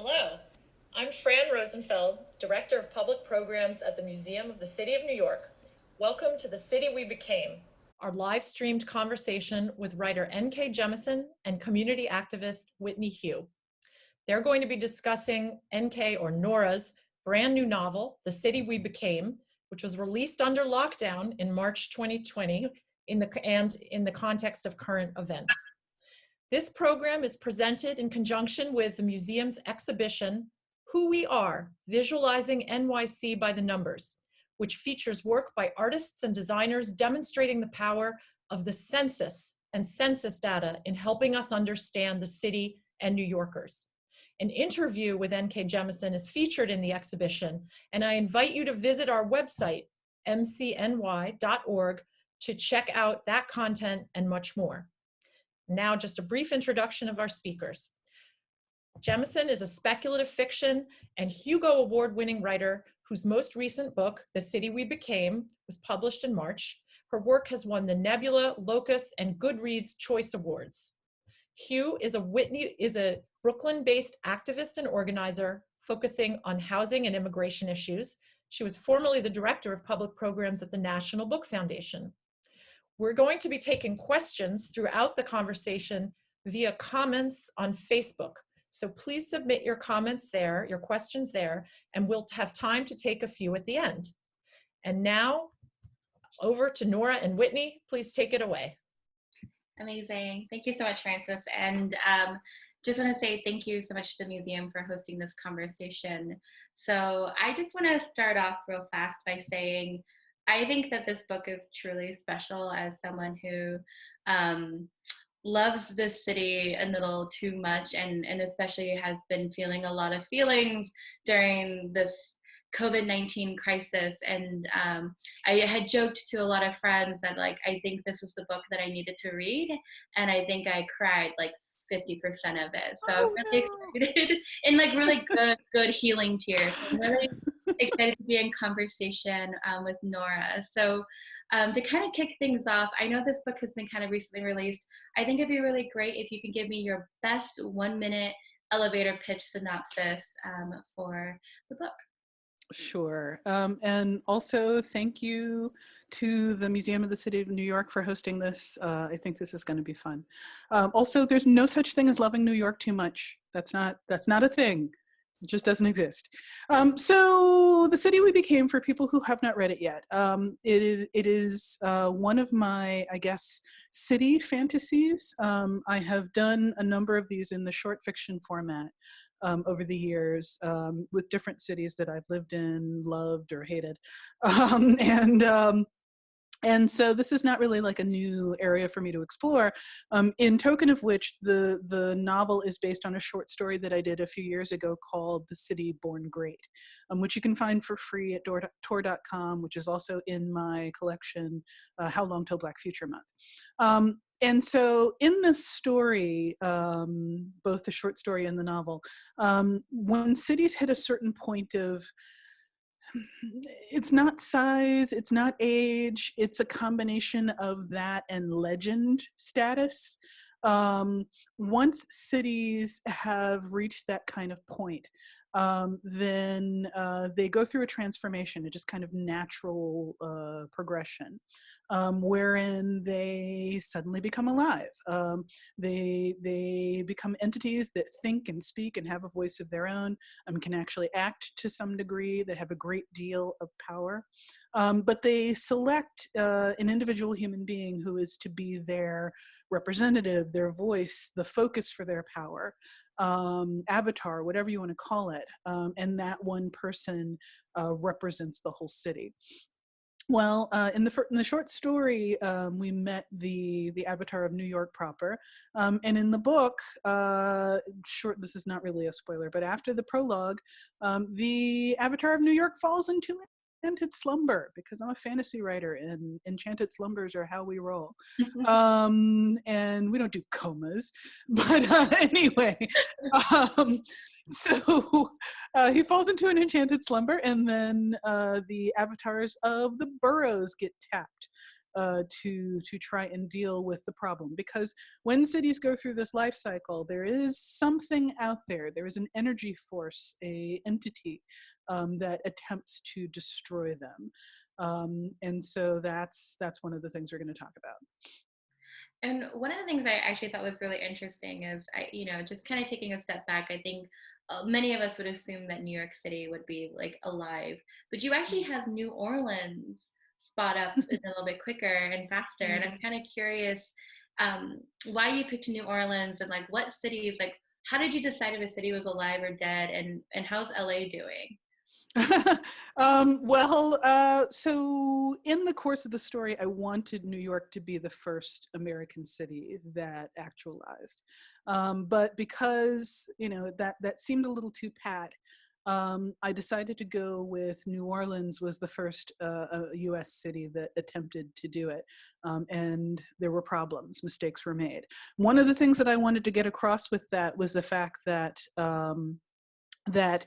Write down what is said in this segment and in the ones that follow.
Hello, I'm Fran Rosenfeld, Director of Public Programs at the Museum of the City of New York. Welcome to The City We Became, our live-streamed conversation with writer N.K. Jemisin and community activist Whitney Hu. They're going to be discussing N.K. or Nora's brand new novel, The City We Became, which was released under lockdown in March 2020 in the context of current events. This program is presented in conjunction with the museum's exhibition, Who We Are, Visualizing NYC by the Numbers, which features work by artists and designers demonstrating the power of the census and census data in helping us understand the city and New Yorkers. An interview with N.K. Jemisin is featured in the exhibition, and I invite you to visit our website, mcny.org, to check out that content and much more. Now, just a brief introduction of our speakers. Jemisin is a speculative fiction and Hugo Award-winning writer whose most recent book, The City We Became, was published in March. Her work has won the Nebula, Locus, and Goodreads Choice Awards. Hu is a Brooklyn-based activist and organizer focusing on housing and immigration issues. She was formerly the director of public programs at the National Book Foundation. We're going to be taking questions throughout the conversation via comments on Facebook. So please submit your comments there, your questions there, and we'll have time to take a few at the end. And now over to Nora and Whitney. Please take it away. Amazing. Thank you so much, Francis. And just want to say thank you so much to the museum for hosting this conversation. So I just want to start off real fast by saying, I think that this book is truly special as someone who loves this city a little too much and especially has been feeling a lot of feelings during this COVID-19 crisis. And I had joked to a lot of friends that I think this is the book that I needed to read. And I think I cried 50% of it. So I'm really excited in really good healing tears. I'm really excited to be in conversation with Nora. So to kind of kick things off, I know this book has been kind of recently released. I think it'd be really great if you could give me your best 1-minute elevator pitch synopsis for the book. Sure. And also thank you to the Museum of the City of New York for hosting this. I think this is going to be fun. Also, there's no such thing as loving New York too much. That's not a thing. It just doesn't exist. So The City We Became, for people who have not read it yet, it is one of my, I guess, city fantasies. I have done a number of these in the short fiction format over the years with different cities that I've lived in, loved, or hated. And so this is not really a new area for me to explore, in token of which the novel is based on a short story that I did a few years ago called The City Born Great, which you can find for free at tor.com, which is also in my collection, How Long Till Black Future Month. And so in this story, both the short story and the novel, when cities hit a certain point of, it's not size, it's not age, it's a combination of that and legend status. Once cities have reached that kind of point, then they go through a transformation, a just kind of natural progression, wherein they suddenly become alive. They become entities that think and speak and have a voice of their own, can actually act to some degree, that have a great deal of power. But they select an individual human being who is to be their representative, their voice, the focus for their power, avatar, whatever you want to call it. And that one person represents the whole city. Well, in the short story, we met the avatar of New York proper, and in the book, this is not really a spoiler, but after the prologue, the avatar of New York falls into an enchanted slumber, because I'm a fantasy writer and enchanted slumbers are how we roll. And we don't do comas, but anyway, so he falls into an enchanted slumber, and then the avatars of the boroughs get tapped to try and deal with the problem. Because when cities go through this life cycle, there is something out there. There is an energy force, a entity that attempts to destroy them. And so that's one of the things we're going to talk about. And one of the things I actually thought was really interesting is, just kind of taking a step back, I think many of us would assume that New York City would be like alive, but you actually have New Orleans spot up a little bit quicker and faster. And I'm kind of curious why you picked New Orleans, and like what cities, like how did you decide if a city was alive or dead, and how's LA doing? So in the course of the story, I wanted New York to be the first American city that actualized. But because, that seemed a little too pat, I decided to go with New Orleans was the first US city that attempted to do it. And there were problems, mistakes were made. One of the things that I wanted to get across with that was the fact that that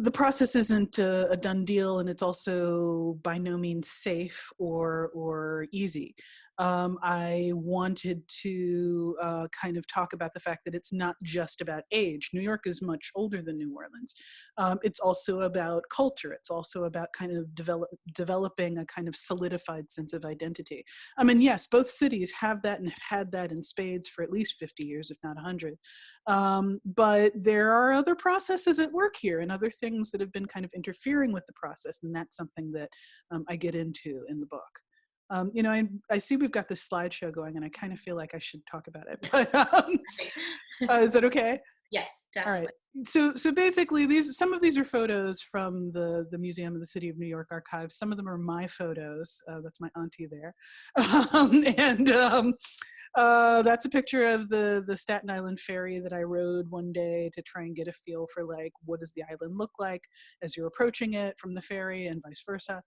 the process isn't a done deal, and it's also by no means safe or easy. I wanted to kind of talk about the fact that it's not just about age. New York is much older than New Orleans. It's also about culture. It's also about kind of developing a kind of solidified sense of identity. I mean, yes, both cities have that and have had that in spades for at least 50 years, if not 100. But there are other processes at work here and other things that have been kind of interfering with the process. And that's something that I get into in the book. I see we've got this slideshow going, and I kind of feel like I should talk about it. But is that okay? Yes, definitely. All right. So basically, some of these are photos from the Museum of the City of New York archives. Some of them are my photos. That's my auntie there, that's a picture of the Staten Island ferry that I rode one day to try and get a feel for, like, what does the island look like as you're approaching it from the ferry, and vice versa.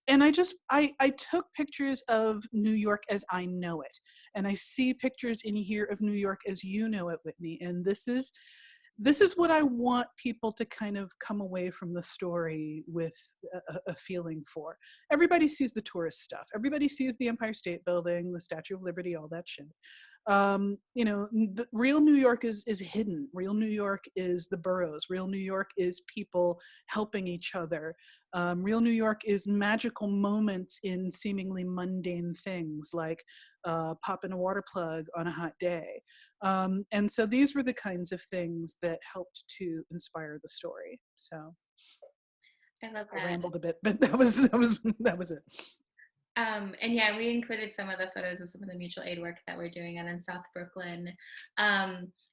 And I took pictures of New York as I know it. And I see pictures in here of New York as you know it, Whitney. And this is what I want people to kind of come away from the story with a feeling for. Everybody sees the tourist stuff. Everybody sees the Empire State Building, the Statue of Liberty, all that shit. The real New York is hidden. Real New York is the boroughs. Real New York is people helping each other. Real New York is magical moments in seemingly mundane things, like popping a water plug on a hot day. And so these were the kinds of things that helped to inspire the story. So I love that. I rambled a bit, but that was it. And yeah, we included some of the photos of some of the mutual aid work that we're doing out in South Brooklyn.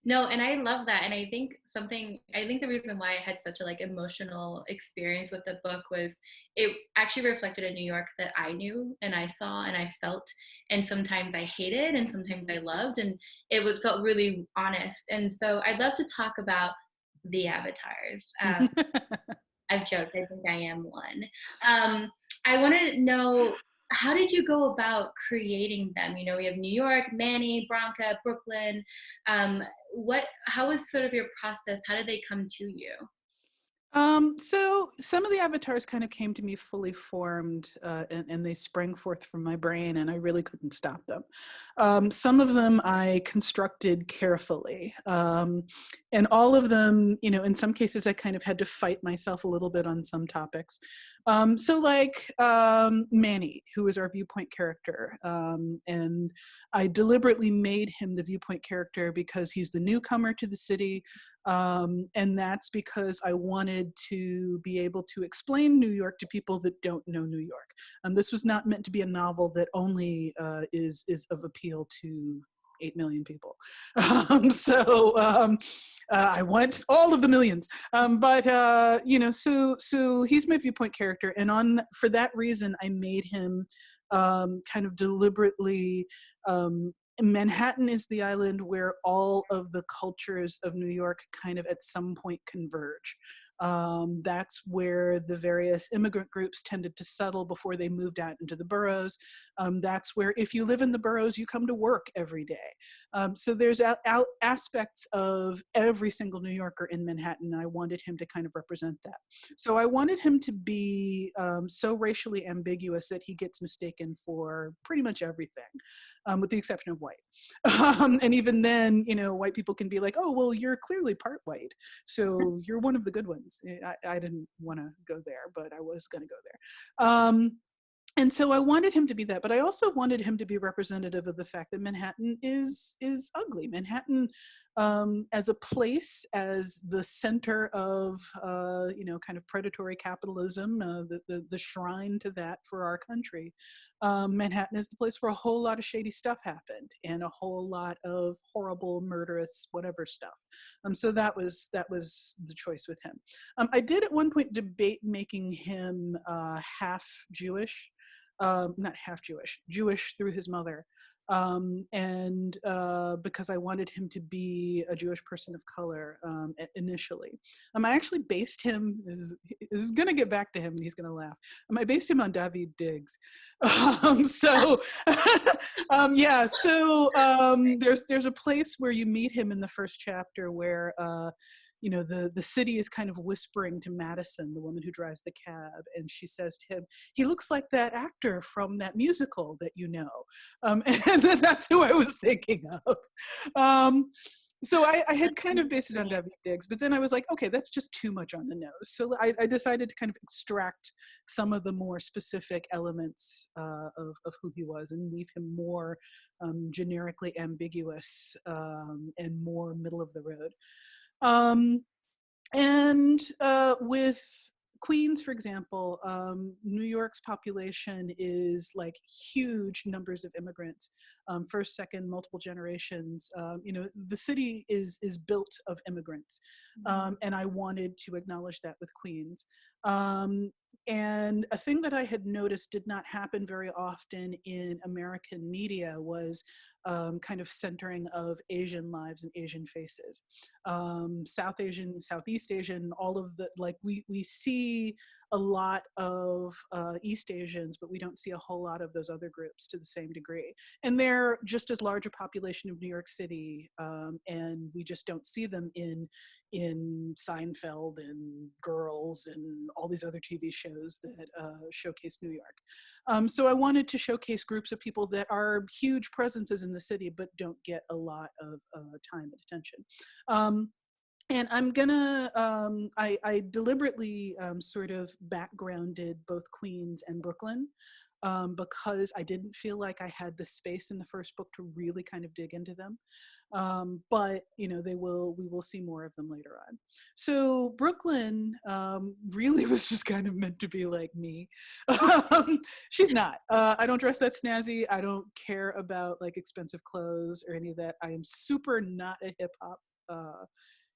No, and I love that. And I think the reason why I had such a like emotional experience with the book was it actually reflected a New York that I knew and I saw and I felt, and sometimes I hated and sometimes I loved, and felt really honest. And so I'd love to talk about the avatars. I've joked, I think I am one. I want to know, how did you go about creating them? We have New York, Manny, Bronca, Brooklyn. How was sort of your process? How did they come to you? So some of the avatars kind of came to me fully formed, and they sprang forth from my brain, and I really couldn't stop them. Some of them I constructed carefully, and all of them, in some cases I kind of had to fight myself a little bit on some topics. So like Manny, who is our viewpoint character, and I deliberately made him the viewpoint character because he's the newcomer to the city. And that's because I wanted to be able to explain New York to people that don't know New York. This was not meant to be a novel that only is of appeal to 8 million people. I want all of the millions. So he's my viewpoint character. And for that reason, I made him kind of deliberately Manhattan is the island where all of the cultures of New York kind of at some point converge. That's where the various immigrant groups tended to settle before they moved out into the boroughs. That's where, if you live in the boroughs, you come to work every day. So there's aspects of every single New Yorker in Manhattan. I wanted him to kind of represent that. So I wanted him to be so racially ambiguous that he gets mistaken for pretty much everything, with the exception of white. And even then, you know, white people can be like, oh, well, you're clearly part white, so you're one of the good ones. I didn't want to go there, but I was going to go there. And so I wanted him to be that, but I also wanted him to be representative of the fact that Manhattan is ugly. Manhattan, as a place, as the center of you know, kind of predatory capitalism, the shrine to that for our country. Manhattan is the place where a whole lot of shady stuff happened, and a whole lot of horrible, murderous, whatever stuff. So that was the choice with him. I did at one point debate making him half Jewish. Not half Jewish, Jewish through his mother. And because I wanted him to be a Jewish person of color initially. I actually based him, this is gonna get back to him and he's gonna laugh. I based him on Daveed Diggs. Yeah, so there's a place where you meet him in the first chapter where you know, the city is kind of whispering to Madison, the woman who drives the cab, and she says to him, he looks like that actor from that musical that you know. And that's who I was thinking of. So I had kind of based it on Daveed Diggs, but then I was like, okay, that's just too much on the nose. So I decided to kind of extract some of the more specific elements of who he was and leave him more generically ambiguous and more middle of the road. And with Queens, for example, New York's population is like huge numbers of immigrants, first, second, multiple generations. You know, the city is built of immigrants, and I wanted to acknowledge that with Queens. And a thing that I had noticed did not happen very often in American media was kind of centering of Asian lives and Asian faces. South Asian, Southeast Asian, all of the, like we see a lot of East Asians, but we don't see a whole lot of those other groups to the same degree. And they're just as large a population of New York City, and we just don't see them in Seinfeld and Girls and all these other TV shows that showcase New York. So I wanted to showcase groups of people that are huge presences in the city, but don't get a lot of time and attention. And I'm gonna, I deliberately sort of backgrounded both Queens and Brooklyn because I didn't feel like I had the space in the first book to really kind of dig into them. But you know, we will see more of them later on. So Brooklyn really was just kind of meant to be like me. She's not. I don't dress that snazzy. I don't care about like expensive clothes or any of that. I am super not a hip hop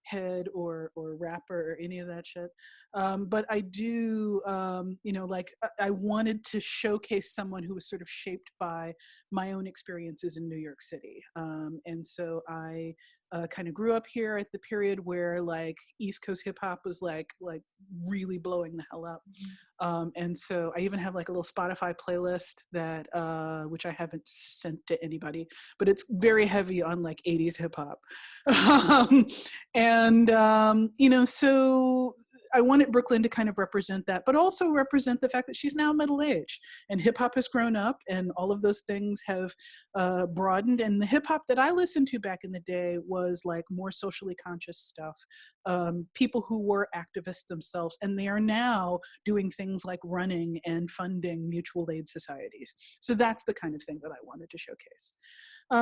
head or rapper or any of that shit. But I do, you know, like I wanted to showcase someone who was sort of shaped by my own experiences in New York City. And so I kind of grew up here at the period where like East Coast hip hop was like really blowing the hell up. And so I even have like a little Spotify playlist that, which I haven't sent to anybody, but it's very heavy on like 80s hip hop. And, you know, so I wanted Brooklyn to kind of represent that, but also represent the fact that she's now middle-aged and hip hop has grown up and all of those things have broadened. And the hip hop that I listened to back in the day was like more socially conscious stuff. People who were activists themselves, and they are now doing things like running and funding mutual aid societies. So that's the kind of thing that I wanted to showcase.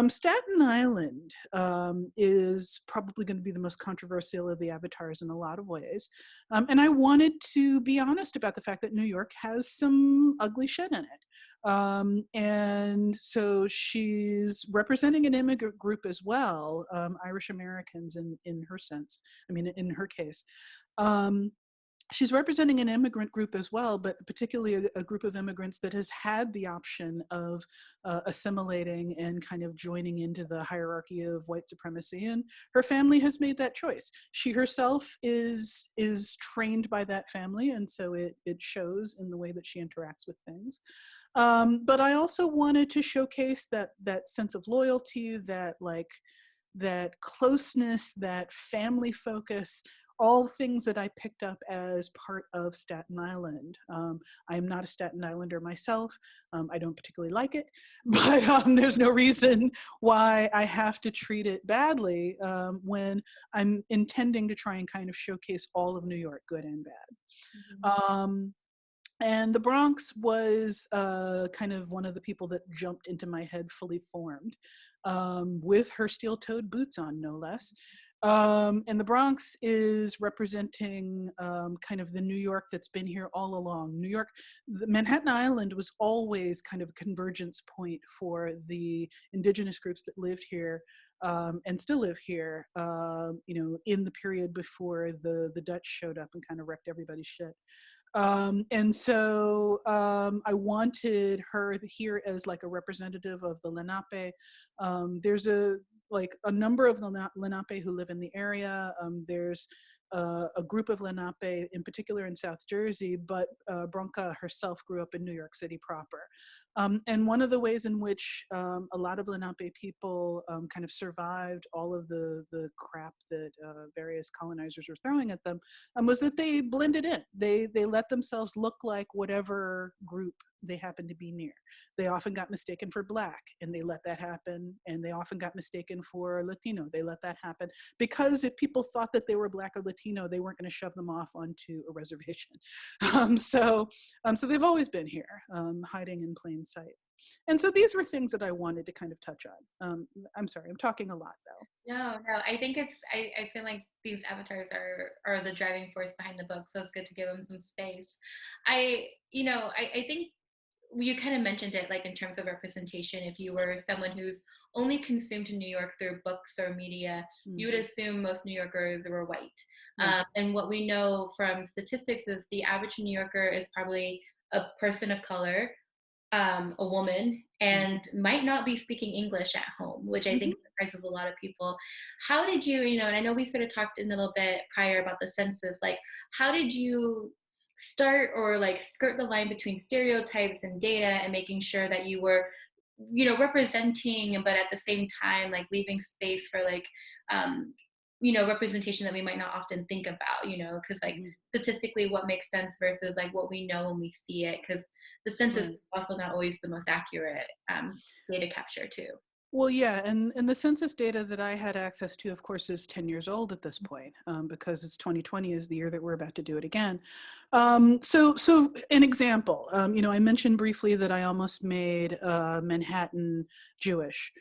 Staten Island is probably going to be the most controversial of the avatars in a lot of ways. And I wanted to be honest about the fact that New York has some ugly shit in it. And so she's representing an immigrant group as well, Irish Americans in her sense, I mean, in her case. she's representing an immigrant group as well, but particularly a group of immigrants that has had the option of assimilating and kind of joining into the hierarchy of white supremacy. And her family has made that choice. She herself is trained by that family, and so it shows in the way that she interacts with things. But I also wanted to showcase that sense of loyalty, that closeness, that family focus, all things that I picked up as part of Staten Island. I am not a Staten Islander myself. I don't particularly like it, but there's no reason why I have to treat it badly when I'm intending to try and kind of showcase all of New York, good and bad. And the Bronx was kind of one of the people that jumped into my head fully formed, with her steel-toed boots on, no less. And the Bronx is representing kind of the New York that's been here all along. New York, Manhattan Island was always kind of a convergence point for the indigenous groups that lived here and still live here, in the period before the Dutch showed up and kind of wrecked everybody's shit. And so I wanted her here as like a representative of the Lenape. There's a number of Lenape who live in the area. There's a group of Lenape in particular in South Jersey, but Bronca herself grew up in New York City proper. And one of the ways in which a lot of Lenape people kind of survived all of the crap that various colonizers were throwing at them was that they blended in. They let themselves look like whatever group they happened to be near. They often got mistaken for Black, and they let that happen. And they often got mistaken for Latino. They let that happen because if people thought that they were Black or Latino, they weren't going to shove them off onto a reservation. So they've always been here, hiding in plain sight. And so these were things that I wanted to kind of touch on. I'm sorry, I'm talking a lot though. No, I think I feel like these avatars are the driving force behind the book, so it's good to give them some space. I think you kind of mentioned it, like in terms of representation. If you were someone who's only consumed New York through books or media, you would assume most New Yorkers were white. And what we know from statistics is the average New Yorker is probably a person of color, a woman, and might not be speaking English at home, which I think surprises a lot of people. How did you, and I know we sort of talked a little bit prior about the census, like how did you start or like skirt the line between stereotypes and data and making sure that you were representing, but at the same time like leaving space for like representation that we might not often think about, because like statistically what makes sense versus like what we know when we see it, because the census is also not always the most accurate data capture too. Well, yeah, and the census data that I had access to, of course, is 10 years old at this point, because it's 2020 is the year that we're about to do it again. So an example, I mentioned briefly that I almost made Manhattan Jewish.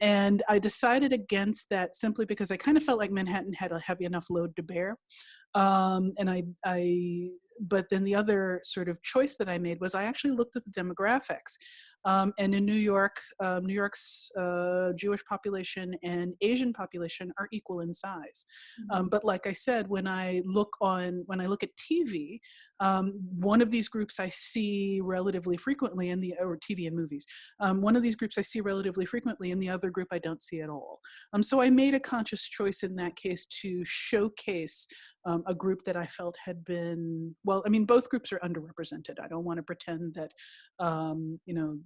And I decided against that simply because I kind of felt like Manhattan had a heavy enough load to bear. But then the other sort of choice that I made was I actually looked at the demographics. And in New York, New York's Jewish population and Asian population are equal in size. But like I said, when I look at TV, one of these groups I see relatively frequently or TV and movies. One of these groups I see relatively frequently, and the other group I don't see at all. So I made a conscious choice in that case to showcase a group that I felt had been, both groups are underrepresented. I don't want to pretend that,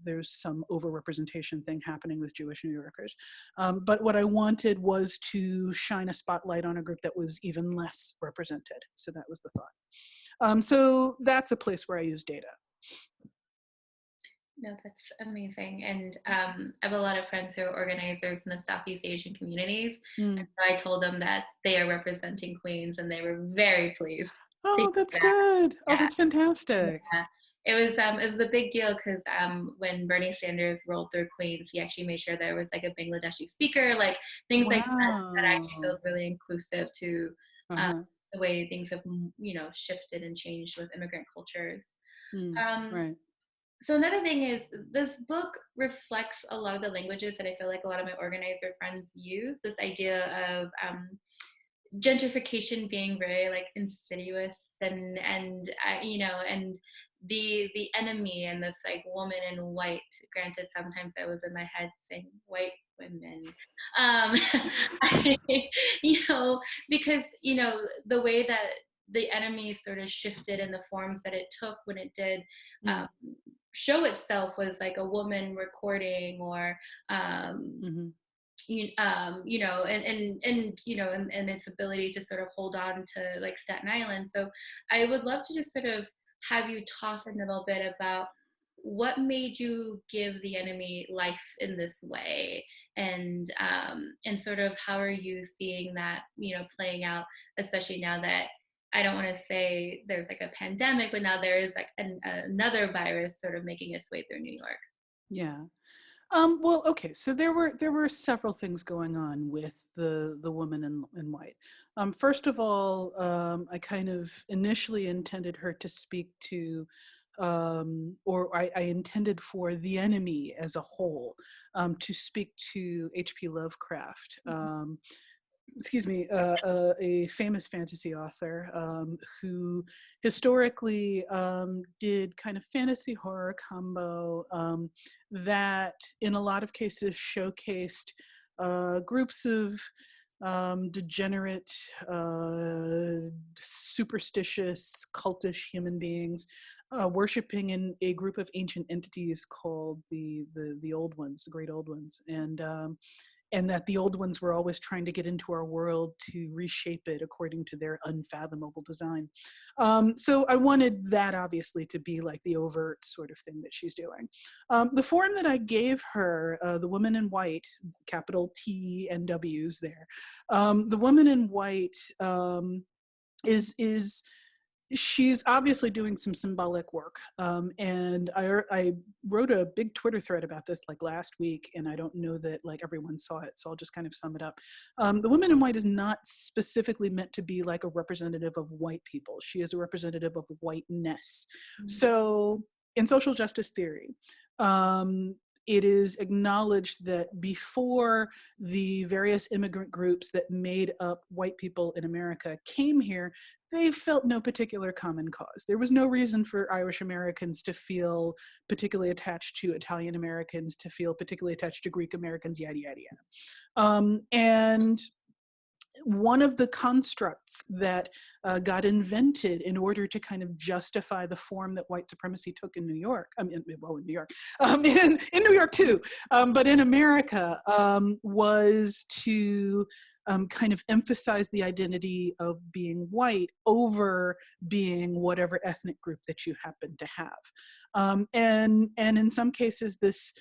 there's some overrepresentation thing happening with Jewish New Yorkers. But what I wanted was to shine a spotlight on a group that was even less represented. So that was the thought. So that's a place where I use data. No, that's amazing. And I have a lot of friends who are organizers in the Southeast Asian communities. And so I told them that they are representing Queens, and they were very pleased. Oh, that's good. Oh, that's fantastic. Yeah. It was a big deal because when Bernie Sanders rolled through Queens, he actually made sure there was like a Bangladeshi speaker, like things like that actually feels really inclusive to the way things have shifted and changed with immigrant cultures. Right. So another thing is this book reflects a lot of the languages that I feel like a lot of my organizer friends use. This idea of gentrification being very like insidious, you know, and the enemy and this like woman in white. Granted, sometimes I was in my head saying white women, I, you know, because you know the way that the enemy sort of shifted in the forms that it took when it did um, show itself was like a woman recording or you know, and you know, and its ability to sort of hold on to like Staten Island. So I would love to just sort of have you talk a little bit about what made you give the enemy life in this way, and sort of how are you seeing that, you know, playing out, especially now that I don't want to say there's like a pandemic, but now there is like another virus sort of making its way through New York. Yeah. Well, okay. So there were several things going on with the woman in white. First of all, I kind of initially intended her to speak to, or I intended for the enemy as a whole to speak to H.P. Lovecraft. Excuse me, a famous fantasy author who historically did kind of fantasy horror combo that in a lot of cases showcased groups of degenerate, superstitious, cultish human beings worshiping in a group of ancient entities called the Old Ones, the Great Old Ones, and that the old ones were always trying to get into our world to reshape it according to their unfathomable design. So I wanted that obviously to be like the overt sort of thing that she's doing. The form that I gave her, the woman in white, capital T and W's there, the woman in white is she's obviously doing some symbolic work. And I wrote a big Twitter thread about this like last week, and I don't know that like everyone saw it, so I'll just kind of sum it up. The woman in white is not specifically meant to be like a representative of white people. She is a representative of whiteness. So in social justice theory, it is acknowledged that before the various immigrant groups that made up white people in America came here, they felt no particular common cause. There was no reason for Irish Americans to feel particularly attached to Italian Americans, to feel particularly attached to Greek Americans, yada, yada, yada. And one of the constructs that got invented in order to kind of justify the form that white supremacy took in New York, in New York, in New York too, but in America, was to kind of emphasize the identity of being white over being whatever ethnic group that you happen to have. And in some cases, this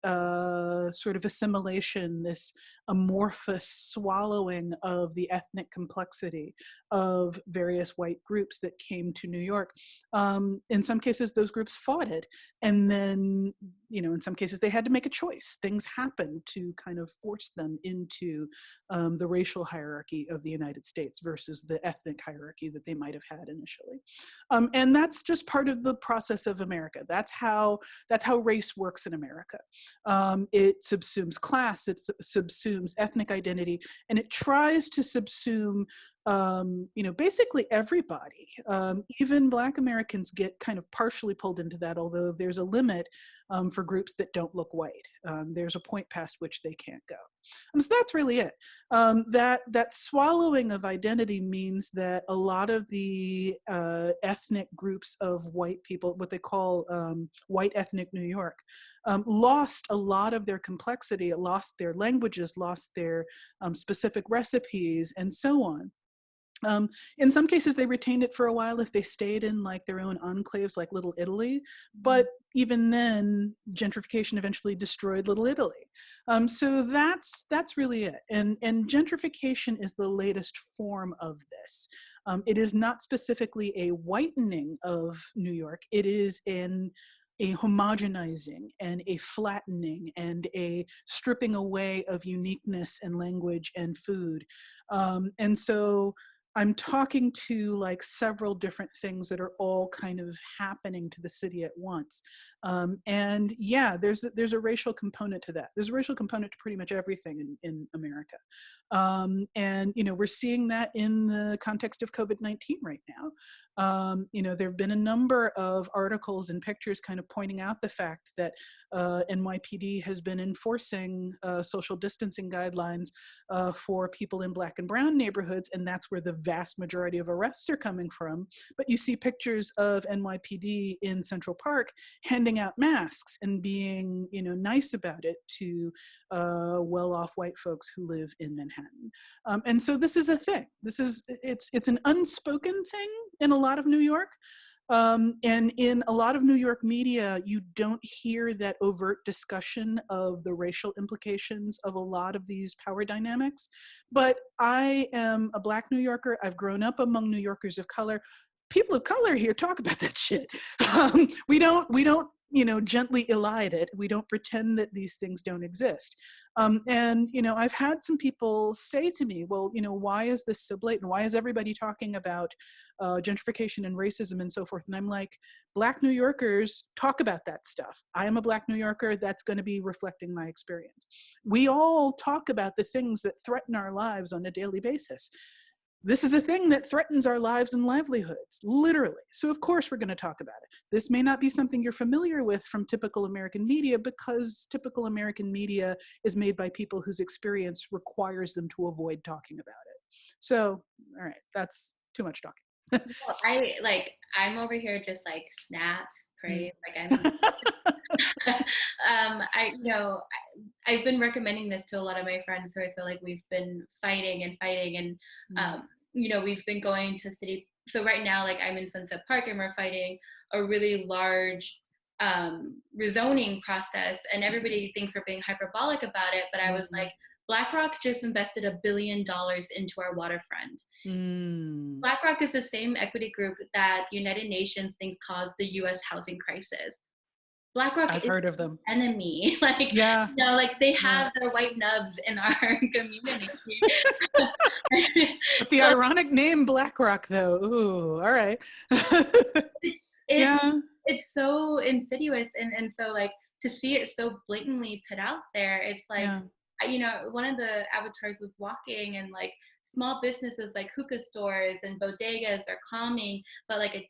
sort of assimilation, this amorphous swallowing of the ethnic complexity of various white groups that came to New York. In some cases, those groups fought it. And then, you know, in some cases, they had to make a choice. Things happened to kind of force them into the racial hierarchy of the United States versus the ethnic hierarchy that they might have had initially. And that's just part of the process of America. That's how race works in America. It subsumes class, it subsumes ethnic identity, and it tries to subsume you know, basically everybody. Even Black Americans get kind of partially pulled into that, although there's a limit for groups that don't look white. There's a point past which they can't go. So that's really it. That swallowing of identity means that a lot of the ethnic groups of white people, what they call white ethnic New York, lost a lot of their complexity, lost their languages, lost their specific recipes, and so on. In some cases, they retained it for a while if they stayed in like their own enclaves, like Little Italy. But even then, gentrification eventually destroyed Little Italy. So that's really it. And gentrification is the latest form of this. It is not specifically a whitening of New York. It is a homogenizing and a flattening and a stripping away of uniqueness and language and food. And so I'm talking to like several different things that are all kind of happening to the city at once. And yeah, there's a racial component to that. There's a racial component to pretty much everything in America. And, you know, we're seeing that in the context of COVID-19 right now. You know, there have been a number of articles and pictures kind of pointing out the fact that NYPD has been enforcing social distancing guidelines for people in Black and brown neighborhoods, and that's where the vast majority of arrests are coming from. But you see pictures of NYPD in Central Park handing out masks and being, you know, nice about it to well-off white folks who live in Manhattan. And so this is a thing. It's an unspoken thing in a lot of New York. And in a lot of New York media, you don't hear that overt discussion of the racial implications of a lot of these power dynamics. But I am a Black New Yorker. I've grown up among New Yorkers of color. People of color here talk about that shit. We don't, you know, gently elide it. We don't pretend that these things don't exist. And, you know, I've had some people say to me, well, you know, why is this so blatant? Why is everybody talking about gentrification and racism and so forth? And I'm like, Black New Yorkers talk about that stuff. I am a Black New Yorker. That's going to be reflecting my experience. We all talk about the things that threaten our lives on a daily basis. This is a thing that threatens our lives and livelihoods, literally. So of course we're going to talk about it. This may not be something you're familiar with from typical American media, because typical American media is made by people whose experience requires them to avoid talking about it. So, all right, that's too much talking. Well, I'm over here just like snaps, praise, I've been recommending this to a lot of my friends who I feel like we've been fighting, and you know, we've been going to city. So right now, like I'm in Sunset Park and we're fighting a really large rezoning process, and everybody thinks we're being hyperbolic about it. But I was like, BlackRock just invested $1 billion into our waterfront. BlackRock is the same equity group that the United Nations thinks caused the U.S. housing crisis. BlackRock I've heard of them. Enemy. Like, yeah. You know, like they have their white nubs in our community. But the ironic name BlackRock, though. Ooh, all right. It's so insidious, and so like to see it so blatantly put out there, it's like, you know, one of the avatars was walking, and like small businesses like hookah stores and bodegas are calming, but like a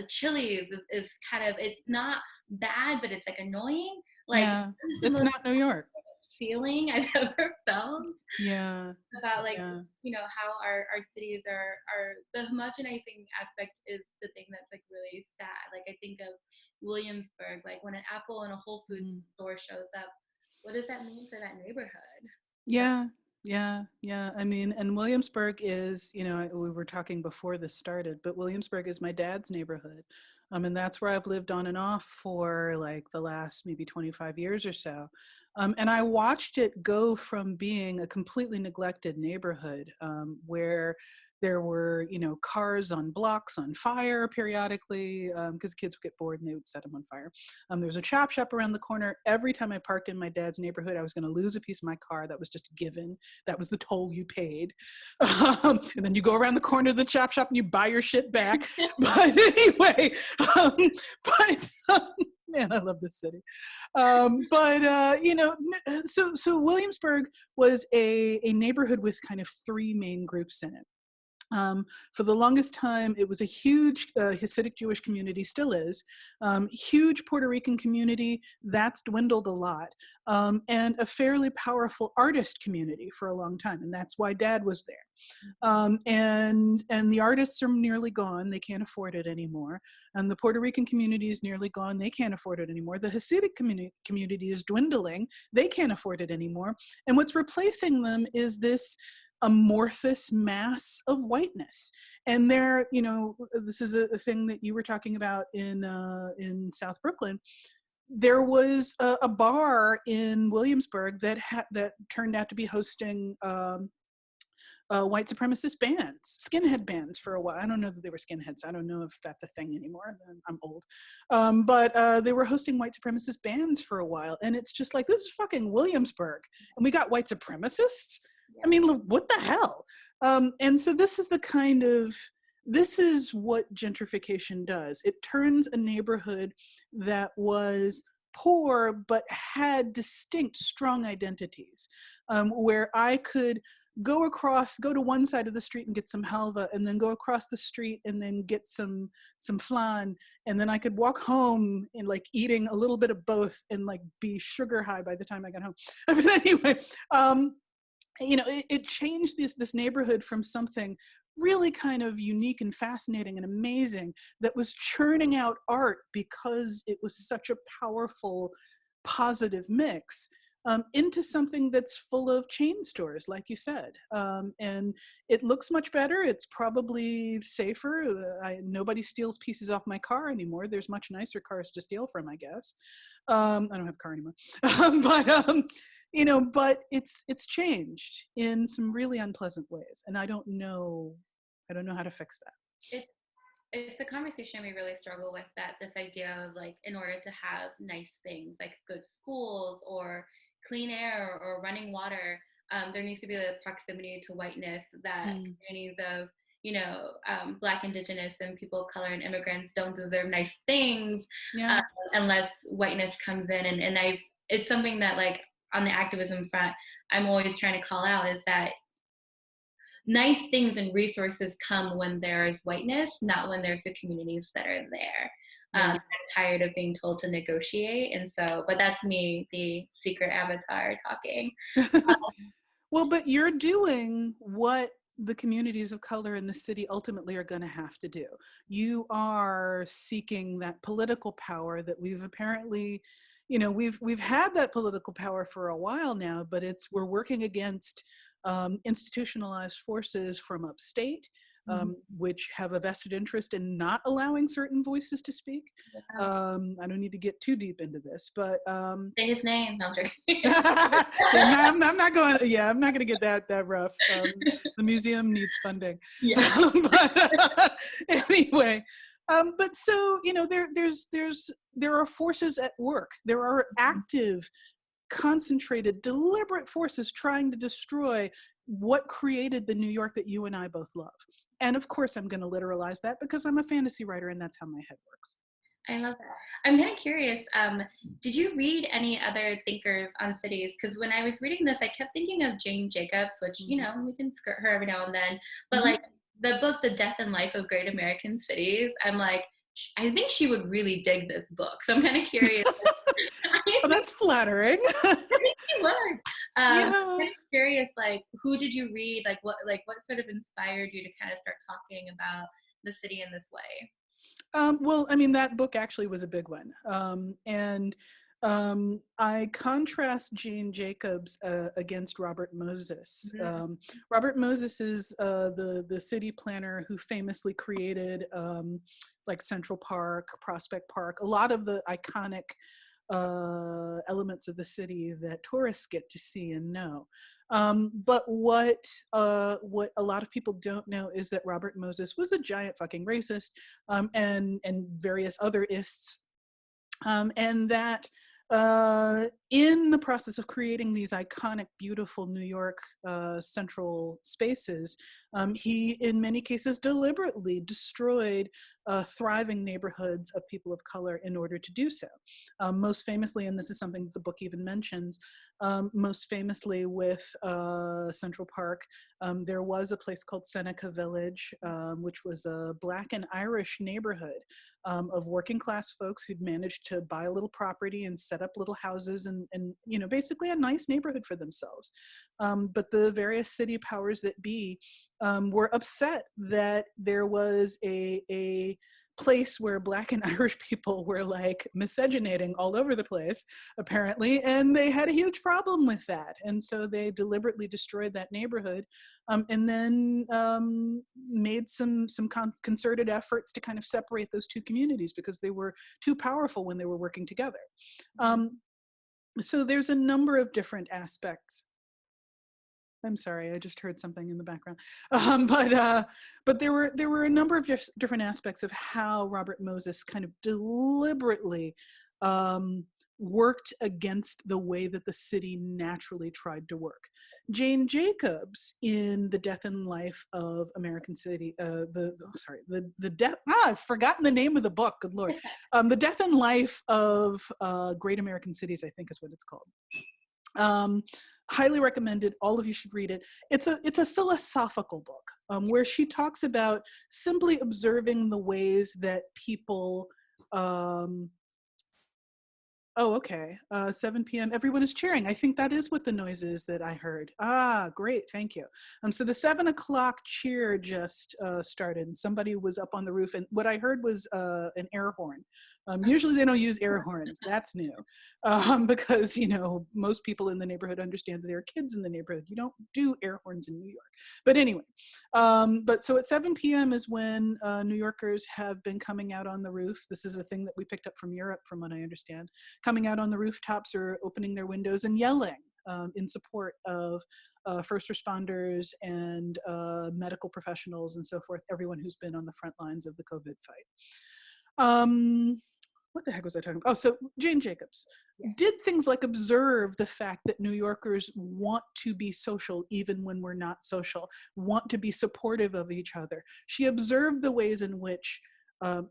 Chili's is kind of, it's not bad, but it's like annoying. Like, it's not New York feeling I've ever felt. About like, you know, how our cities are the homogenizing aspect is the thing that's like really sad. Like I think of Williamsburg, like when an Apple in a Whole Foods store shows up, what does that mean for that neighborhood? I mean, and Williamsburg is, you know, we were talking before this started, but Williamsburg is my dad's neighborhood. And that's where I've lived on and off for like the last maybe 25 years or so. And I watched it go from being a completely neglected neighborhood where there were, you know, cars on blocks on fire periodically because kids would get bored and they would set them on fire. There was a chop shop around the corner. Every time I parked in my dad's neighborhood, I was going to lose a piece of my car. That was just a given. That was the toll you paid. And then you go around the corner of the chop shop and you buy your shit back. But anyway, man, I love this city. You know, so Williamsburg was a neighborhood with kind of three main groups in it. For the longest time, it was a huge Hasidic Jewish community, still is, huge Puerto Rican community, that's dwindled a lot, and a fairly powerful artist community for a long time, and that's why Dad was there. And the artists are nearly gone, they can't afford it anymore, and the Puerto Rican community is nearly gone, they can't afford it anymore, the Hasidic community is dwindling, they can't afford it anymore, and what's replacing them is this amorphous mass of whiteness. And there, you know, this is a thing that you were talking about in South Brooklyn. There was a bar in Williamsburg that turned out to be hosting white supremacist bands, skinhead bands for a while. I don't know that they were skinheads. I don't know if that's a thing anymore. I'm old. But they were hosting white supremacist bands for a while. And it's just like, this is fucking Williamsburg. And we got white supremacists? I mean, what the hell? And so this is the kind of this is what gentrification does. It turns a neighborhood that was poor but had distinct, strong identities, where I could go to one side of the street and get some halva, and then go across the street and then get some flan, and then I could walk home and like eating a little bit of both and like be sugar high by the time I got home. But anyway, you know, it changed this neighborhood from something really kind of unique and fascinating and amazing that was churning out art because it was such a powerful, positive mix, into something that's full of chain stores, like you said. And it looks much better. It's probably safer. Nobody steals pieces off my car anymore. There's much nicer cars to steal from, I guess. I don't have a car anymore. You know, but it's changed in some really unpleasant ways. And I don't know how to fix that. It's a conversation we really struggle with, that this idea of like, in order to have nice things like good schools or clean air or running water, there needs to be the proximity to whiteness that communities of, you know, Black, Indigenous, and people of color and immigrants don't deserve nice things unless whiteness comes in. And it's something that, like, on the activism front, I'm always trying to call out, is that nice things and resources come when there is whiteness, not when there's the communities that are there. I'm tired of being told to negotiate. And so, but that's me, the secret avatar, talking. Well, but you're doing what the communities of color in the city ultimately are going to have to do. You are seeking that political power that we've apparently, you know, we've had that political power for a while now, but we're working against institutionalized forces from upstate, which have a vested interest in not allowing certain voices to speak. I don't need to get too deep into this, but say his name. No, I'm joking. I'm not going to get that rough. The museum needs funding. But anyway, but so, you know, there are forces at work. There are active, concentrated, deliberate forces trying to destroy what created the New York that you and I both love. And of course, I'm going to literalize that because I'm a fantasy writer and that's how my head works. I love that. I'm kind of curious, did you read any other thinkers on cities? Because when I was reading this, I kept thinking of Jane Jacobs, which, you know, we can skirt her every now and then. But like the book, The Death and Life of Great American Cities, I'm like, I think she would really dig this book. So I'm kind of curious. Oh, that's flattering. I think she would. I'm kind of curious, like, who did you read? Like what sort of inspired you to kind of start talking about the city in this way? Well, I mean, that book actually was a big one. And I contrast Jane Jacobs against Robert Moses. Robert Moses is the city planner who famously created like Central Park, Prospect Park, a lot of the iconic elements of the city that tourists get to see and know. But what a lot of people don't know is that Robert Moses was a giant fucking racist, and various other ists, and that in the process of creating these iconic, beautiful New York central spaces, he, in many cases, deliberately destroyed thriving neighborhoods of people of color in order to do so. Most famously, and this is something that the book even mentions, most famously with Central Park, there was a place called Seneca Village, which was a Black and Irish neighborhood of working class folks who'd managed to buy a little property and set up little houses and you know, basically a nice neighborhood for themselves. But the various city powers that be were upset that there was a place where Black and Irish people were like miscegenating all over the place, apparently, and they had a huge problem with that. And so they deliberately destroyed that neighborhood, and then made some concerted efforts to kind of separate those two communities because they were too powerful when they were working together. So there's a number of different aspects. I'm sorry, I just heard something in the background. But there were a number of different aspects of how Robert Moses kind of deliberately worked against the way that the city naturally tried to work. Jane Jacobs in The Death and Life of American City, the death, I've forgotten the name of the book, good Lord. The Death and Life of Great American Cities, I think is what it's called. Highly recommended. All of you should read it. It's a philosophical book where she talks about simply observing the ways that people, oh, okay. 7 p.m. Everyone is cheering. I think that is what the noise is that I heard. Ah, great. Thank you. So the 7 o'clock cheer just started. And somebody was up on the roof, and what I heard was an air horn. Usually they don't use air horns. That's new because, you know, most people in the neighborhood understand that there are kids in the neighborhood. You don't do air horns in New York. But anyway, but so at 7 p.m. is when New Yorkers have been coming out on the roof. This is a thing that we picked up from Europe, from what I understand. Coming out on the rooftops or opening their windows and yelling in support of first responders and medical professionals and so forth, everyone who's been on the front lines of the COVID fight. What the heck was I talking about? Oh, so Jane Jacobs did things like observe the fact that New Yorkers want to be social even when we're not social, want to be supportive of each other. She observed the ways in which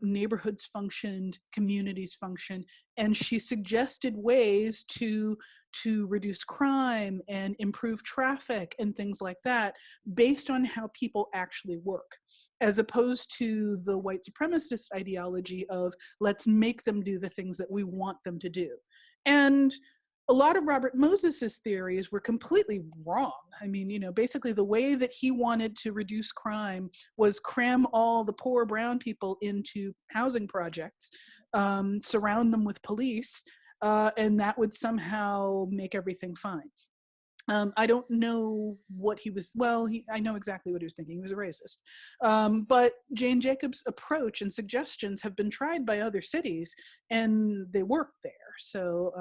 neighborhoods functioned, communities functioned, and she suggested ways to reduce crime and improve traffic and things like that based on how people actually work, as opposed to the white supremacist ideology of let's make them do the things that we want them to do. And a lot of Robert Moses's theories were completely wrong. I mean, you know, basically the way that he wanted to reduce crime was cram all the poor brown people into housing projects, surround them with police, and that would somehow make everything fine. I don't know what he was, well, I know exactly what he was thinking. He was a racist. But Jane Jacobs' approach and suggestions have been tried by other cities and they work there. So,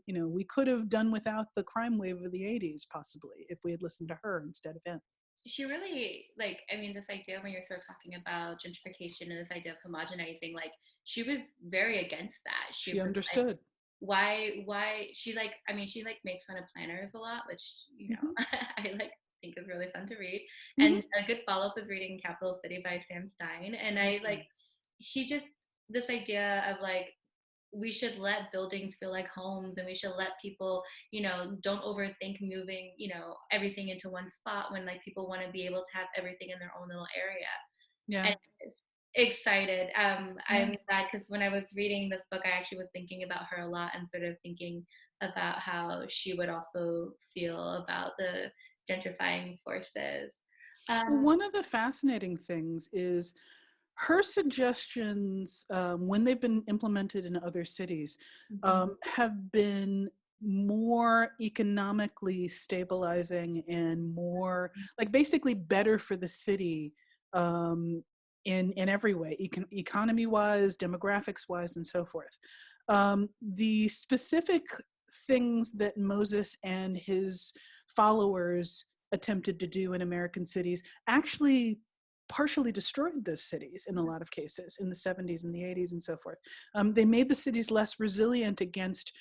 you know, we could have done without the crime wave of the 80s, possibly, if we had listened to her instead of him. She really, like, I mean, this idea when you're sort of talking about gentrification and this idea of homogenizing, like, she was very against that. She understood. Like, why she like, I mean, she like makes fun of planners a lot, which, you know, I like think is really fun to read. And a good follow-up is reading Capital City by Sam Stein. And I like, she just, this idea of like, we should let buildings feel like homes, and we should let people, you know, don't overthink moving, you know, everything into one spot when like people want to be able to have everything in their own little area. Yeah. And excited. I'm glad, because when I was reading this book, I actually was thinking about her a lot and sort of thinking about how she would also feel about the gentrifying forces. One of the fascinating things is her suggestions, when they've been implemented in other cities, have been more economically stabilizing and more, like, basically better for the city in every way, economy-wise, demographics-wise, and so forth. The specific things that Moses and his followers attempted to do in American cities actually partially destroyed those cities in a lot of cases in the 70s and the 80s and so forth. They made the cities less resilient against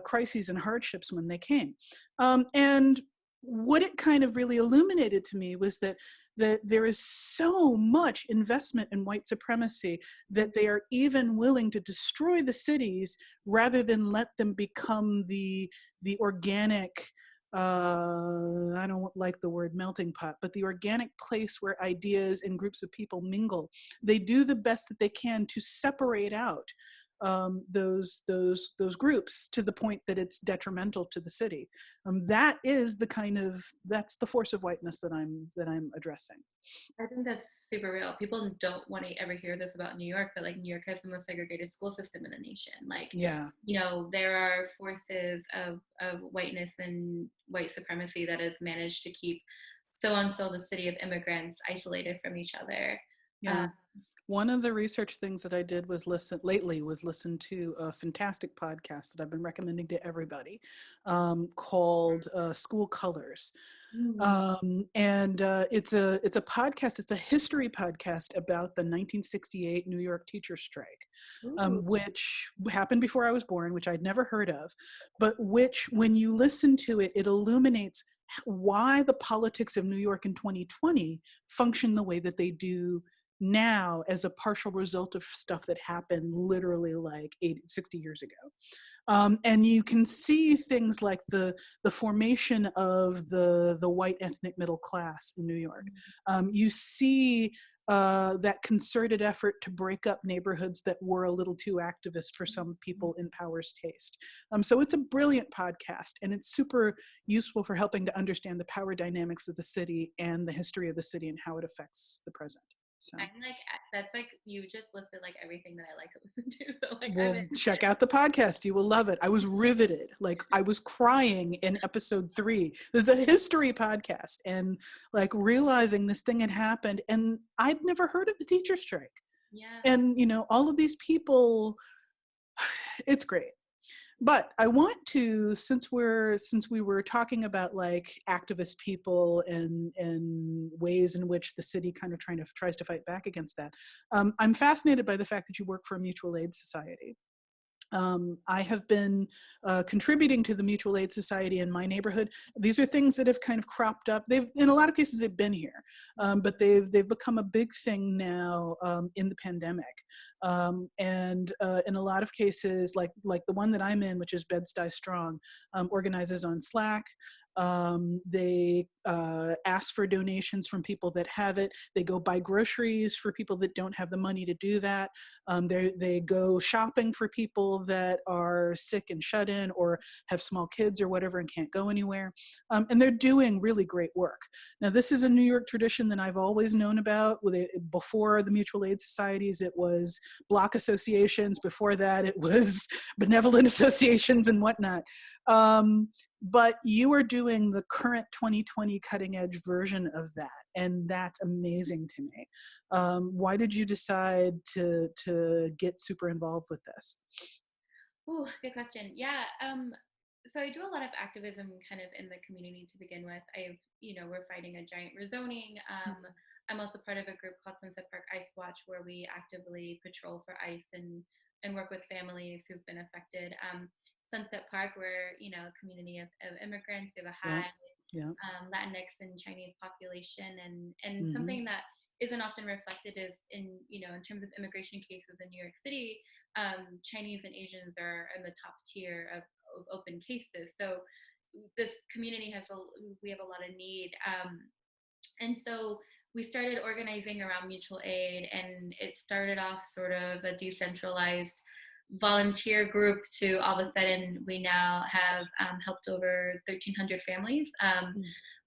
crises and hardships when they came. And what it kind of really illuminated to me was that there is so much investment in white supremacy that they are even willing to destroy the cities rather than let them become the organic, I don't like the word melting pot, but the organic place where ideas and groups of people mingle. They do the best that they can to separate out those groups to the point that it's detrimental to the city. That is that's the force of whiteness that I'm addressing. I think that's super real. People don't want to ever hear this about New York, but like New York has the most segregated school system in the nation. Like, yeah, you know, there are forces of whiteness and white supremacy that has managed to keep so and so the city of immigrants isolated from each other. Yeah. One of the research things that I did was listen to a fantastic podcast that I've been recommending to everybody, called School Colors. Mm. And it's a podcast. It's a history podcast about the 1968 New York teachers strike, Ooh. which happened before I was born, which I'd never heard of, but which, when you listen to it, it illuminates why the politics of New York in 2020 function the way that they do now as a partial result of stuff that happened literally like 60 years ago. And you can see things like the formation of the white ethnic middle class in New York. You see that concerted effort to break up neighborhoods that were a little too activist for some people in power's taste. So it's a brilliant podcast, and it's super useful for helping to understand the power dynamics of the city and the history of the city and how it affects the present. So. I'm like, that's like, you just listed like everything that I like to listen to. So like, Well, check out the podcast. You will love it. I was riveted. Like, I was crying in episode 3. There's a history podcast, and like realizing this thing had happened, and I'd never heard of the teacher strike. yeah. And, all of these people, it's great. But I want to, since we were talking about like activist people and ways in which the city kind of tries to fight back against that, I'm fascinated by the fact that you work for a mutual aid society. I have been contributing to the Mutual Aid Society in my neighborhood. These are things that have kind of cropped up. In a lot of cases, they've been here, but they've become a big thing now in the pandemic. And in a lot of cases, like the one that I'm in, which is Bed-Stuy Strong, organizes on Slack. They ask for donations from people that have it. They go buy groceries for people that don't have the money to do that. They go shopping for people that are sick and shut in or have small kids or whatever and can't go anywhere. And they're doing really great work. Now, this is a New York tradition that I've always known about. Before the mutual aid societies, it was block associations. Before that, it was benevolent associations and whatnot. But you are doing the current 2020 cutting edge version of that, and that's amazing to me. Why did you decide to get super involved with this? Ooh, good question. Yeah. So I do a lot of activism kind of in the community to begin with. We're fighting a giant rezoning. I'm also part of a group called Sunset Park Ice Watch, where we actively patrol for ice and work with families who've been affected. Sunset Park, we're, a community of immigrants. We have a high Latinx and Chinese population, and something that isn't often reflected is in terms of immigration cases in New York City, Chinese and Asians are in the top tier of open cases. So this community we have a lot of need, and so we started organizing around mutual aid, and it started off sort of a decentralized volunteer group to all of a sudden we now have helped over 1,300 families.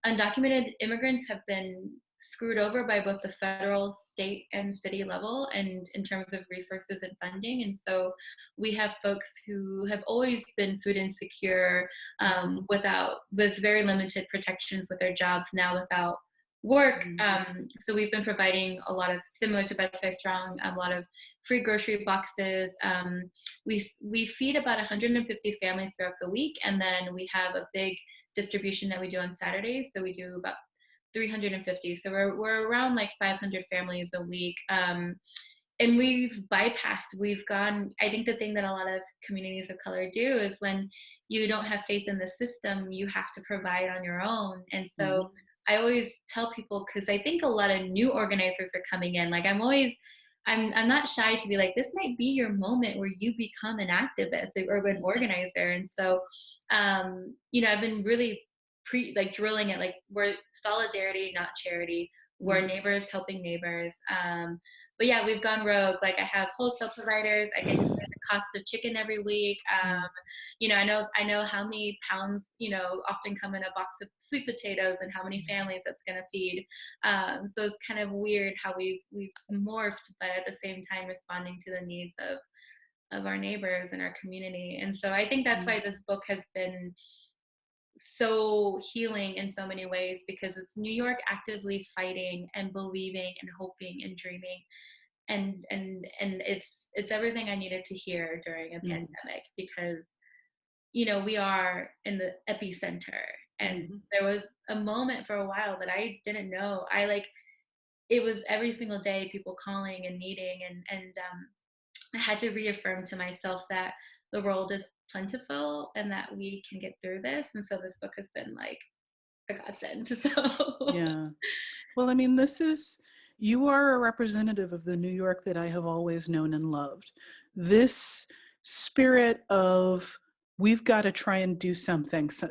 Undocumented immigrants have been screwed over by both the federal, state, and city level, and in terms of resources and funding. And so we have folks who have always been food insecure, with very limited protections with their jobs, now without work. So we've been providing a lot of, similar to Bed-Stuy Strong, a lot of free grocery boxes. We feed about 150 families throughout the week, and then we have a big distribution that we do on Saturdays. So we do about 350. So we're around like 500 families a week. And we've gone, I think the thing that a lot of communities of color do is when you don't have faith in the system, you have to provide on your own. And so I always tell people, because I think a lot of new organizers are coming in, like I'm not shy to be like, this might be your moment where you become an activist, an urban organizer. And so, I've been really drilling it, like we're solidarity, not charity. We're neighbors helping neighbors. But yeah, we've gone rogue. Like I have wholesale providers. I get to pay the cost of chicken every week. I know how many pounds, often come in a box of sweet potatoes and how many families that's going to feed. So it's kind of weird how we've morphed, but at the same time responding to the needs of our neighbors and our community. And so I think that's why this book has been so healing in so many ways, because it's New York actively fighting and believing and hoping and dreaming. And it's everything I needed to hear during a pandemic, because we are in the epicenter, And there was a moment for a while that I didn't know. It was every single day people calling and needing, and I had to reaffirm to myself that the world is plentiful and that we can get through this. And so this book has been like a godsend. So Yeah. Well, I mean, you are a representative of the New York that I have always known and loved. This spirit of, we've got to try and do something. So,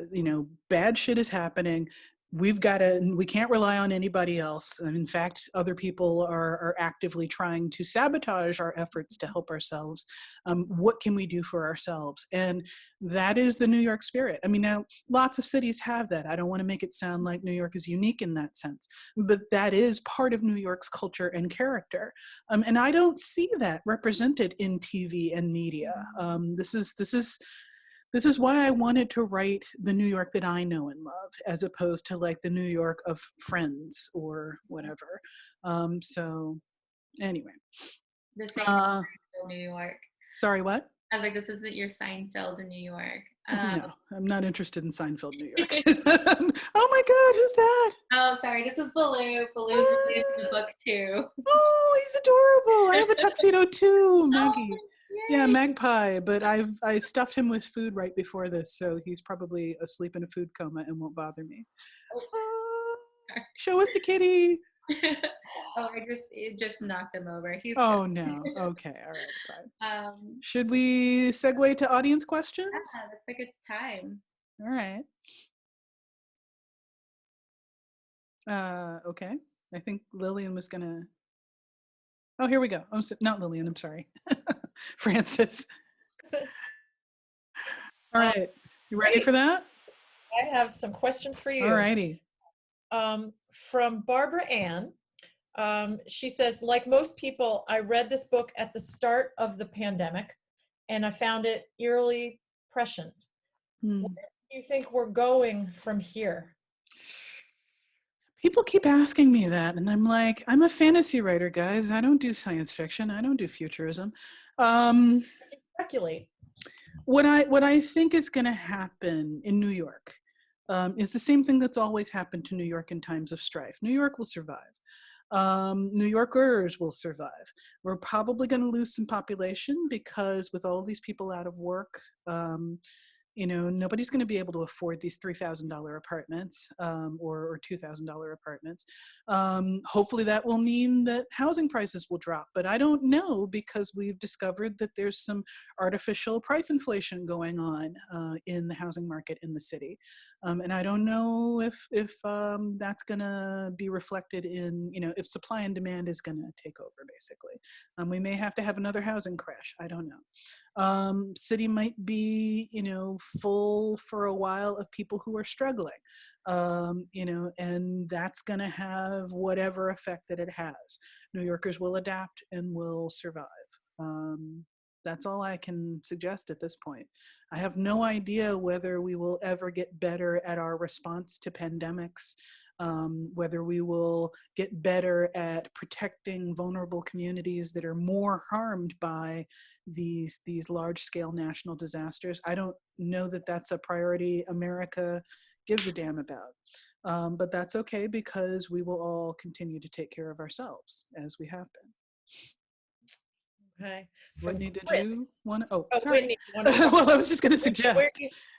bad shit is happening. We can't rely on anybody else. And in fact, other people are actively trying to sabotage our efforts to help ourselves. What can we do for ourselves? And that is the New York spirit. I mean, now lots of cities have that. I don't want to make it sound like New York is unique in that sense, but that is part of New York's culture and character. And I don't see that represented in TV and media. This is why I wanted to write the New York that I know and love, as opposed to like the New York of Friends or whatever. So anyway. this ain't Seinfeld, New York. Sorry, what? I was like, this isn't your Seinfeld in New York. No, I'm not interested in Seinfeld, New York. Oh my God, who's that? Oh, sorry, this is Baloo. Baloo's related to the book too. Oh, he's adorable. I have a tuxedo too, Maggie. Oh, yeah, Magpie, but I stuffed him with food right before this, so he's probably asleep in a food coma and won't bother me. Show us the kitty. Oh, it just knocked him over. Oh no. Okay, all right, fine. Should we segue to audience questions? Yeah, looks like it's time. All right. Okay. I think Lillian was gonna. Oh, here we go. Oh, not Lillian. I'm sorry, Francis. All right, you ready for that? I have some questions for you. All righty. From Barbara Ann. She says, like most people, I read this book at the start of the pandemic, and I found it eerily prescient. Where do you think we're going from here? People keep asking me that, and I'm like, I'm a fantasy writer, guys. I don't do science fiction. I don't do futurism. Speculate. What I think is going to happen in New York is the same thing that's always happened to New York in times of strife. New York will survive. New Yorkers will survive. We're probably going to lose some population because with all these people out of work, nobody's going to be able to afford these $3,000 apartments or $2,000 apartments. Hopefully that will mean that housing prices will drop, but I don't know because we've discovered that there's some artificial price inflation going on in the housing market in the city. And I don't know if that's going to be reflected in, if supply and demand is going to take over, basically. We may have to have another housing crash. I don't know. City might be, full for a while of people who are struggling, and that's going to have whatever effect that it has. New Yorkers will adapt and will survive. That's all I can suggest at this point. I have no idea whether we will ever get better at our response to pandemics, whether we will get better at protecting vulnerable communities that are more harmed by these large-scale national disasters. I don't know that that's a priority America gives a damn about. But that's okay because we will all continue to take care of ourselves as we have been. Okay. Whitney, did you want to? Oh, oh sorry. Whitney, well, I was just going to suggest.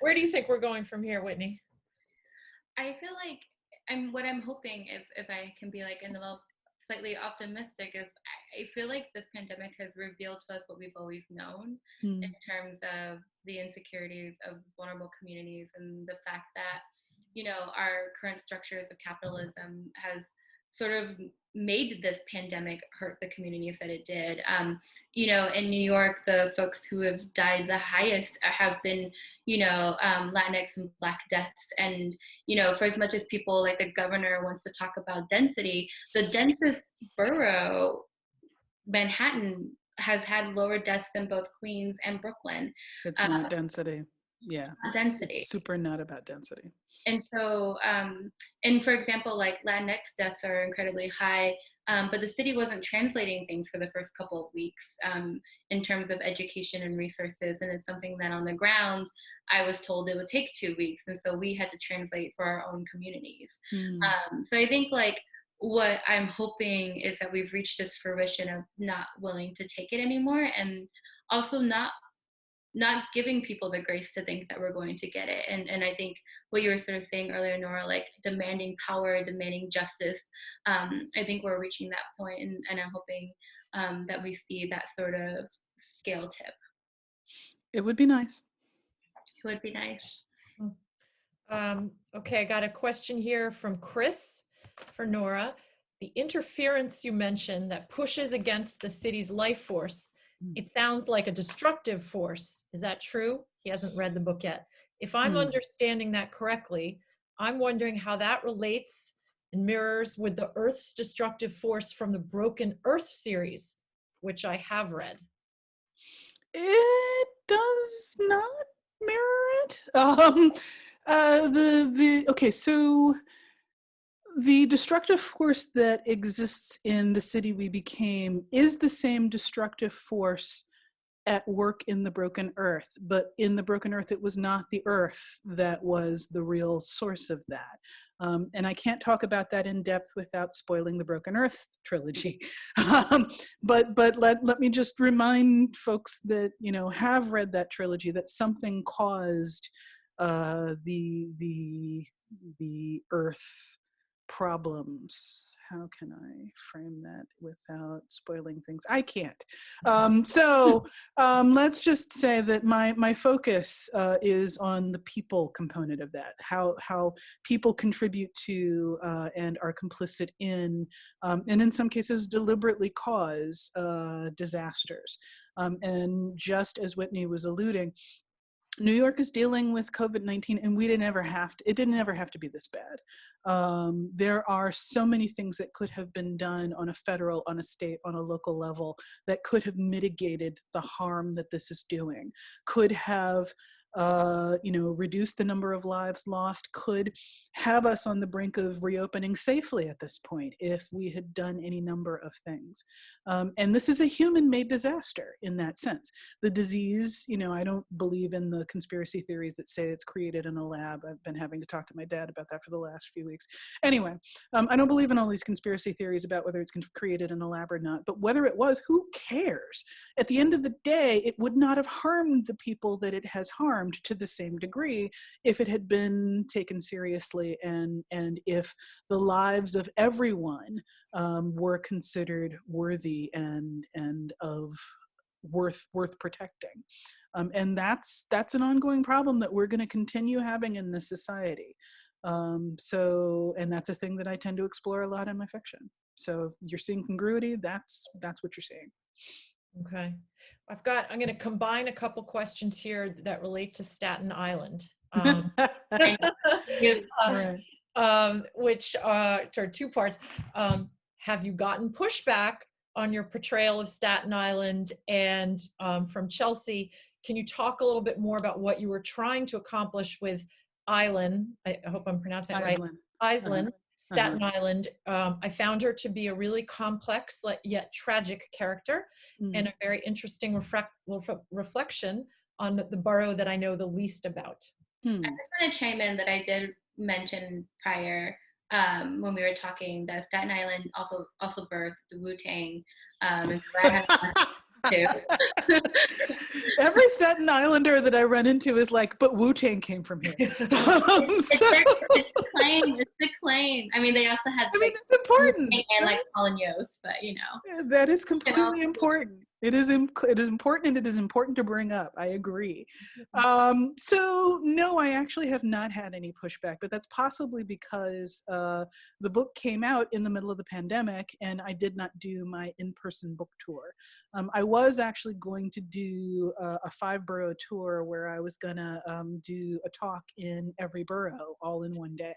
Where do you think we're going from here, Whitney? I feel like what I'm hoping, if I can be like a little slightly optimistic, is I feel like this pandemic has revealed to us what we've always known in terms of the insecurities of vulnerable communities and the fact that, our current structures of capitalism has sort of made this pandemic hurt the communities that it did. In New York, the folks who have died the highest have been, Latinx and Black deaths. And, for as much as people like the governor wants to talk about density, the densest borough, Manhattan, has had lower deaths than both Queens and Brooklyn. It's not density. Yeah. Not density. It's super not about density. And so, and for example, like Latinx deaths are incredibly high, But the city wasn't translating things for the first couple of weeks in terms of education and resources. And it's something that on the ground, I was told it would take 2 weeks. And so we had to translate for our own communities. So I think like what I'm hoping is that we've reached this fruition of not willing to take it anymore, and also not giving people the grace to think that we're going to get it. And I think what you were sort of saying earlier, Nora, like demanding power, demanding justice, I think we're reaching that point, and I'm hoping that we see that sort of scale tip. It would be nice. It would be nice. Okay, I got a question here from Chris for Nora. The interference you mentioned that pushes against the city's life force, it sounds like a destructive force. Is that true? He hasn't read the book yet. If I'm understanding that correctly, I'm wondering how that relates and mirrors with the Earth's destructive force from the Broken Earth series, which I have read. It does not mirror it. Okay, so the destructive force that exists in the city we became is the same destructive force at work in the Broken Earth, but in the Broken Earth, it was not the Earth that was the real source of that. And I can't talk about that in depth without spoiling the Broken Earth trilogy. But let me just remind folks that, you know, have read that trilogy, that something caused the Earth problems. How can I frame that without spoiling things? I can't. So let's just say that my focus is on the people component of that, how people contribute to and are complicit in, and in some cases deliberately cause disasters. And just as Whitney was alluding, New York is dealing with COVID-19, and it didn't ever have to be this bad. There are so many things that could have been done on a federal, on a state, on a local level that could have mitigated the harm that this is doing, could have reduced the number of lives lost, could have us on the brink of reopening safely at this point if we had done any number of things. And this is a human-made disaster in that sense. The disease, I don't believe in the conspiracy theories that say it's created in a lab. I've been having to talk to my dad about that for the last few weeks. Anyway, I don't believe in all these conspiracy theories about whether it's created in a lab or not, but whether it was, who cares? At the end of the day, it would not have harmed the people that it has harmed to the same degree if it had been taken seriously, and if the lives of everyone were considered worthy and of worth protecting. And that's an ongoing problem that we're going to continue having in this society. And that's a thing that I tend to explore a lot in my fiction. So if you're seeing congruity, that's what you're seeing. Okay. I'm going to combine a couple questions here that relate to Staten Island. Which are two parts. Have you gotten pushback on your portrayal of Staten Island? And from Chelsea, can you talk a little bit more about what you were trying to accomplish with Island? I hope I'm pronouncing that right. Island. Staten Island. I found her to be a really complex yet tragic character, and a very interesting reflection on the borough that I know the least about. I just want to chime in that I did mention prior when we were talking that Staten Island also birthed the Wu-Tang. And so I had Every Staten Islander that I run into is like, but Wu-Tang came from here. It's the claim. I mean, they also had. It's important. And like Colin Yost, but that is completely important. It is important, and it is important to bring up. I agree. So no, I actually have not had any pushback, but that's possibly because the book came out in the middle of the pandemic, and I did not do my in-person book tour. I was actually going to do a 5-borough tour where I was gonna do a talk in every borough all in one day.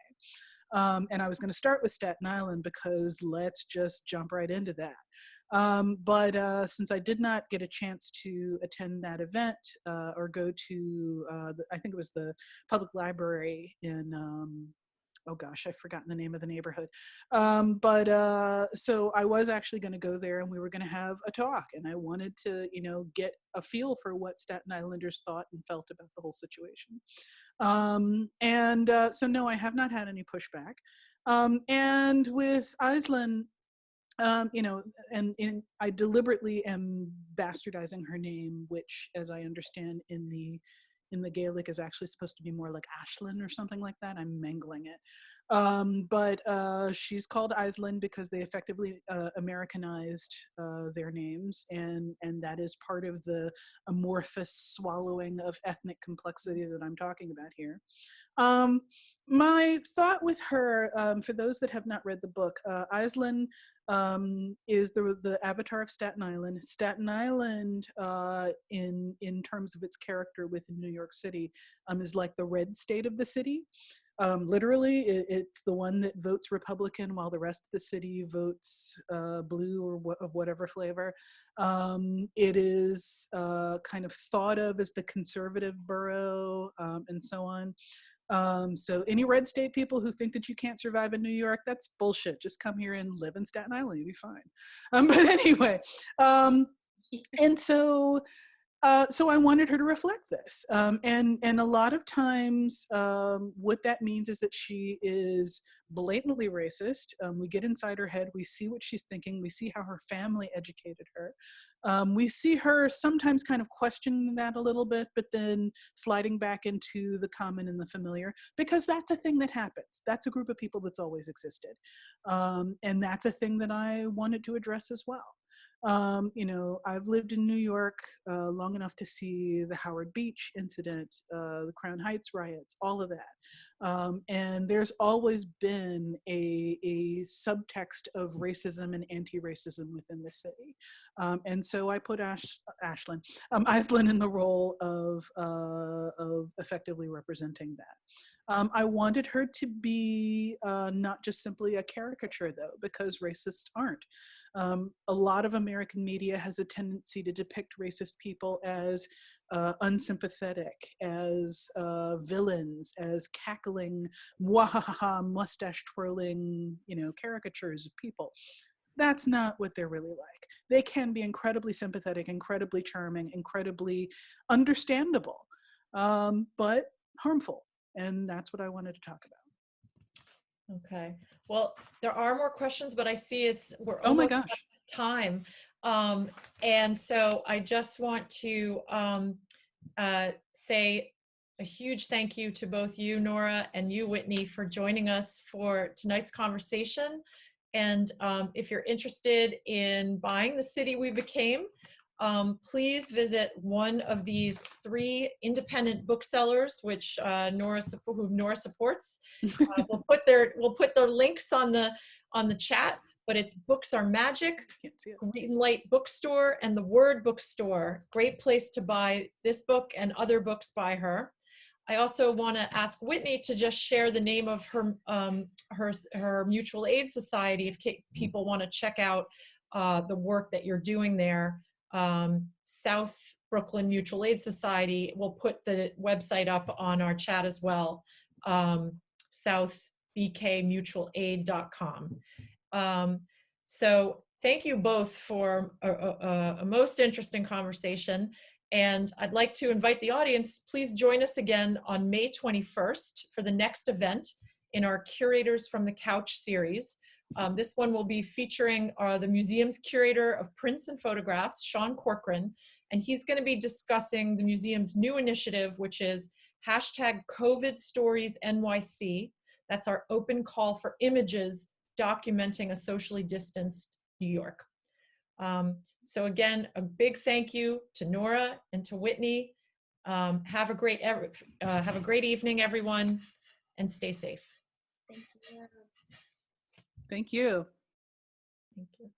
And I was going to start with Staten Island because let's just jump right into that. But since I did not get a chance to attend that event or go to, I think it was the public library in oh gosh, I've forgotten the name of the neighborhood. So I was actually going to go there, and we were going to have a talk, and I wanted to, get a feel for what Staten Islanders thought and felt about the whole situation. So no, I have not had any pushback. And with Aislinn, I deliberately am bastardizing her name, which, as I understand, in the Gaelic is actually supposed to be more like Ashlyn or something like that. I'm mangling it. But she's called Aislinn because they effectively Americanized their names, and that is part of the amorphous swallowing of ethnic complexity that I'm talking about here. My thought with her, for those that have not read the book, Aislinn is the avatar of Staten Island. Staten Island, in terms of its character within New York City, is like the red state of the city. Literally, it's the one that votes Republican while the rest of the city votes blue or of whatever flavor. It is kind of thought of as the conservative borough, and so on. So any red state people who think that you can't survive in New York, that's bullshit. Just come here and live in Staten Island, you'll be fine. But anyway, and so I wanted her to reflect this. And a lot of times what that means is that she is blatantly racist. We get inside her head, we see what she's thinking, we see how her family educated her. We see her sometimes kind of questioning that a little bit, but then sliding back into the common and the familiar, because that's a thing that happens. That's a group of people that's always existed. And that's a thing that I wanted to address as well. I've lived in New York long enough to see the Howard Beach incident, the Crown Heights riots, all of that. And there's always been a subtext of racism and anti-racism within the city. And so I put Aislinn in the role of effectively representing that. I wanted her to be not just simply a caricature, though, because racists aren't. A lot of American media has a tendency to depict racist people as unsympathetic, as villains, as cackling, wahaha, mustache twirling, caricatures of people. That's not what they're really like. They can be incredibly sympathetic, incredibly charming, incredibly understandable, but harmful. And that's what I wanted to talk about. Okay. Well, there are more questions, but I see we're Oh my almost gosh. out of time. And so I just want to say a huge thank you to both you, Nora, and you, Whitney, for joining us for tonight's conversation. And if you're interested in buying The City We Became, please visit one of these 3 independent booksellers, which Nora supports. We'll put their links on the chat. But it's Books Are Magic, Greenlight Bookstore, and The Word Bookstore. Great place to buy this book and other books by her. I also want to ask Whitney to just share the name of her mutual aid society if people want to check out the work that you're doing there. South Brooklyn Mutual Aid Society. We'll put the website up on our chat as well. southbkmutualaid.com. So thank you both for a most interesting conversation. And I'd like to invite the audience, please join us again on May 21st for the next event in our Curators from the Couch series. This one will be featuring the museum's curator of prints and photographs, Sean Corcoran, and he's going to be discussing the museum's new initiative, which is #COVIDStoriesNYC. That's our open call for images documenting a socially distanced New York. So again, a big thank you to Nora and to Whitney. Have a great evening, everyone, and stay safe. Thank you. Thank you. Thank you.